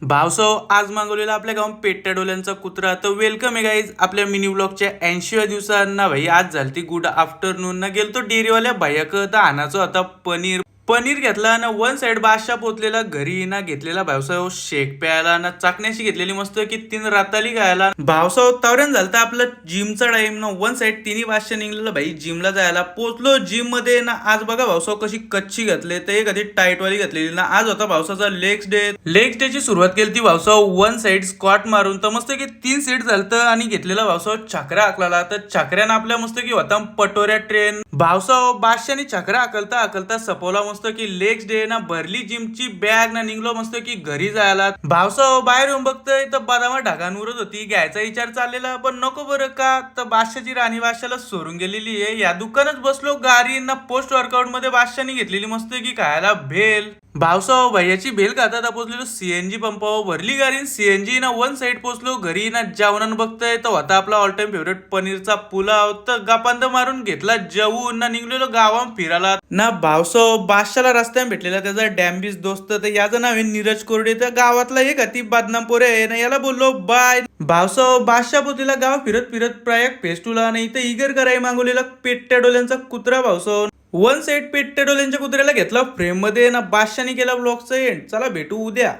भावसाव आज मागवलेला आपल्या गावात पेट्या डोल्यांचा कुत्रा. तर वेलकम आहे गाईज आपल्या मिनी ब्लॉगच्या 80व्या दिवसांना. भाई आज झालती गुड आफ्टरनून ना गेलतो डेअरीवाल्या भैयाक तर आणायचं होता पनीर. पनीर घेतला ना वन साइड बादशाह पोचलेला घरी ना घेतलेला भावसाव शेक प्यायला ना चाकण्याशी घेतलेली मस्त की 3 राताली गायला. भावसाव तावऱ्यान झालता आपलं जिमचा टाइम ना वन साइड तिन्ही बादशाह निघलेला भाई जिमला जायला. पोचलो जिम मध्ये ना आज बघा भावसाव कशी कच्ची घातले ते कधी टाईट वाली घातलेली ना. आज होता भावसाचा लेग्स डे ची सुरुवात केली ती भावसाव वन साइड स्क्वॉट मारून तर मस्त की 3 सेट झालत आणि घेतलेला भावसाव चक्रा आकला. तर चक्र्यानं आपल्या मस्त की होता पटोऱ्या ट्रेन. भावसाव बादशाहनी चक्रा आकलता सपवला मस्त की लेग्स डे ना भरली जिमची बॅग ना निघलो मस्त की घरी जायला. भावसाव बाहेर येऊन बघतोय तर बदामा ढगांवरच होती. घ्यायचा विचार चाललेला पण नको बरं का तर बादशाहची राणी बादशाहला सोडून गेलेली आहे. या दुकानात बसलो गाडी ना पोस्ट वर्कआउट मध्ये बादशाहनी घेतलेली मस्त की खायला भेल. भावसाव भैयाची भेल खाता पोचलेलो सीएनजी पंपावर भरली गाडी. सीएनजी ना वन साइड पोचलो घरी ना जेवणानं बघतोय तर होता आपला ऑल टाइम फेवरेट पनीरचा पुलाव. तर गपांद मारून घेतला जेवून ना निघलेलो गावात फिरायला ना. भावसाव बादशाला रस्त्याने भेटलेला त्याचा डॅम्बिस दोस्त तर याचं नाव आहे नीरज कोरडे. तर गावातला एक अति बदनाम पोरे आहे ना याला बोललो बाय. भावसाव बादशाह पोचलेला गाव फिरत फिरत प्रायक फेस्टूला नाही तर इगर कराय मागवलेला पेट्या डोल्यांचा कुत्रा. भावसाव वन साइड पेट्या डोल्यांच्या कुत्र्याला घेतला फ्रेम मध्ये ना बादशाहनी केला ब्लॉगचा एंड. चला भेटू उद्या.